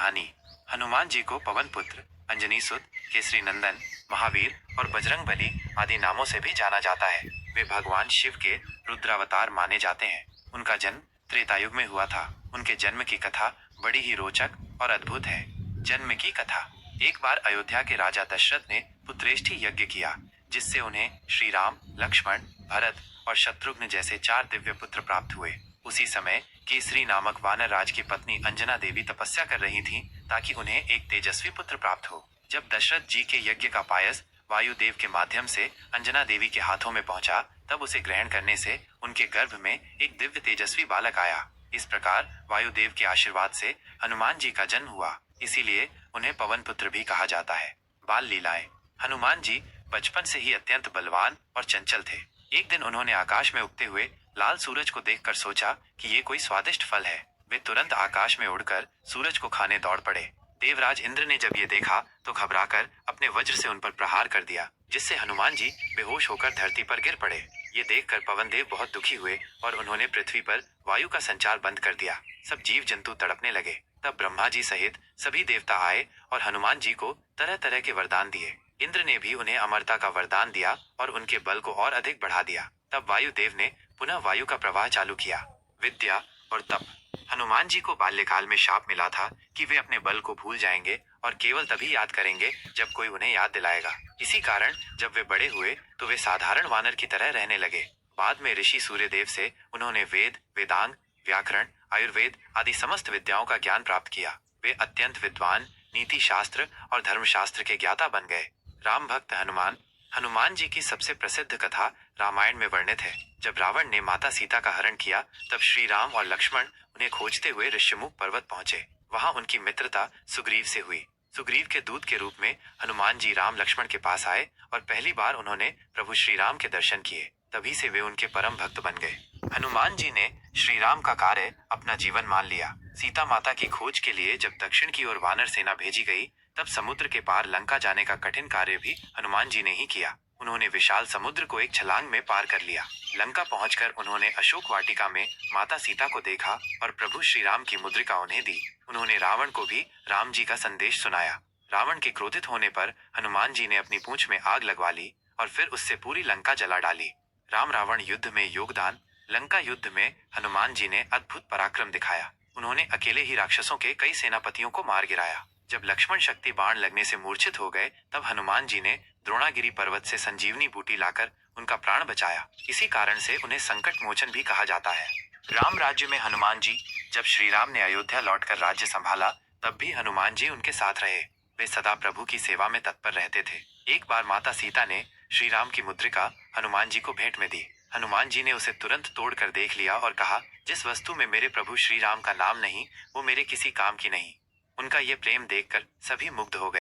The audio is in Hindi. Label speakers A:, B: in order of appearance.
A: कहानी। हनुमान जी को पवन पुत्र, अंजनी सुत, केसरी नंदन, महावीर और बजरंग बली आदि नामों से भी जाना जाता है। वे भगवान शिव के रुद्रावतार माने जाते हैं। उनका जन्म त्रेता युग में हुआ था। उनके जन्म की कथा बड़ी ही रोचक और अद्भुत है। जन्म की कथा। एक बार अयोध्या के राजा दशरथ ने पुत्रेष्ठी यज्ञ किया, जिससे उन्हें श्री राम, लक्ष्मण, भरत और शत्रुघ्न जैसे 4 दिव्य पुत्र प्राप्त हुए। उसी समय केसरी नामक वानर राज की पत्नी अंजना देवी तपस्या कर रही थीं, ताकि उन्हें एक तेजस्वी पुत्र प्राप्त हो। जब दशरथ जी के यज्ञ का पायस वायुदेव के माध्यम से अंजना देवी के हाथों में पहुंचा, तब उसे ग्रहण करने से उनके गर्भ में एक दिव्य तेजस्वी बालक आया। इस प्रकार वायुदेव के आशीर्वाद से हनुमान जी का जन्म हुआ। इसीलिए उन्हें पवन पुत्र भी कहा जाता है। बाल लीलाएं। हनुमान जी बचपन से ही अत्यंत बलवान और चंचल थे। एक दिन उन्होंने आकाश में उगते हुए लाल सूरज को देखकर सोचा कि ये कोई स्वादिष्ट फल है। वे तुरंत आकाश में उड़कर सूरज को खाने दौड़ पड़े। देवराज इंद्र ने जब ये देखा तो घबराकर अपने वज्र से उन पर प्रहार कर दिया, जिससे हनुमान जी बेहोश होकर धरती पर गिर पड़े। ये देखकर पवन देव बहुत दुखी हुए और उन्होंने पृथ्वी पर वायु का संचार बंद कर दिया। सब जीव जंतु तड़पने लगे। तब ब्रह्मा जी सहित सभी देवता आए और हनुमान जी को तरह तरह के वरदान दिए। इंद्र ने भी उन्हें अमरता का वरदान दिया और उनके बल को और अधिक बढ़ा दिया। तब वायुदेव ने पुनः वायु का प्रवाह चालू किया। विद्या और तप। हनुमान जी को बाल्यकाल में शाप मिला था कि वे अपने बल को भूल जाएंगे और केवल तभी याद करेंगे जब कोई उन्हें याद दिलाएगा। इसी कारण जब वे बड़े हुए तो वे साधारण वानर की तरह रहने लगे। बाद में ऋषि सूर्यदेव से उन्होंने वेद, वेदांग, व्याकरण, आयुर्वेद आदि समस्त विद्याओं का ज्ञान प्राप्त किया। वे अत्यंत विद्वान, नीति शास्त्र और धर्मशास्त्र के ज्ञाता बन गए। राम भक्त हनुमान। हनुमान जी की सबसे प्रसिद्ध कथा रामायण में वर्णित है। जब रावण ने माता सीता का हरण किया, तब श्री राम और लक्ष्मण उन्हें खोजते हुए ऋष्यमुख पर्वत पहुंचे। वहां उनकी मित्रता सुग्रीव से हुई। सुग्रीव के दूत के रूप में हनुमान जी राम लक्ष्मण के पास आए और पहली बार उन्होंने प्रभु श्री राम के दर्शन किए। तभी से वे उनके परम भक्त बन गए। हनुमान जी ने श्री राम का कार्य अपना जीवन मान लिया। सीता माता की खोज के लिए जब दक्षिण की ओर वानर सेना भेजी गई, तब समुद्र के पार लंका जाने का कठिन कार्य भी हनुमान जी ने ही किया। उन्होंने विशाल समुद्र को एक छलांग में पार कर लिया। लंका पहुंचकर उन्होंने अशोक वाटिका में माता सीता को देखा और प्रभु श्री राम की मुद्रिका उन्हें दी। उन्होंने रावण को भी राम जी का संदेश सुनाया। रावण के क्रोधित होने पर हनुमान जी ने अपनी पूंछ में आग लगवा ली और फिर उससे पूरी लंका जला डाली। राम रावण युद्ध में योगदान। लंका युद्ध में हनुमान जी ने अद्भुत पराक्रम दिखाया। उन्होंने अकेले ही राक्षसों के कई सेनापतियों को मार गिराया। जब लक्ष्मण शक्ति बाण लगने से मूर्छित हो गए, तब हनुमान जी ने द्रोणागिरी पर्वत से संजीवनी बूटी लाकर उनका प्राण बचाया। इसी कारण से उन्हें संकट मोचन भी कहा जाता है। राम राज्य में हनुमान जी। जब श्री राम ने अयोध्या लौटकर राज्य संभाला, तब भी हनुमान जी उनके साथ रहे। वे सदा प्रभु की सेवा में तत्पर रहते थे। एक बार माता सीता ने श्री राम की मुद्रिका हनुमान जी को भेंट में दी। हनुमान जी ने उसे तुरंत तोड़कर देख लिया और कहा, जिस वस्तु में मेरे प्रभु श्री राम का नाम नहीं, वो मेरे किसी काम की नहीं। उनका ये प्रेम देखकर सभी मुग्ध हो गए।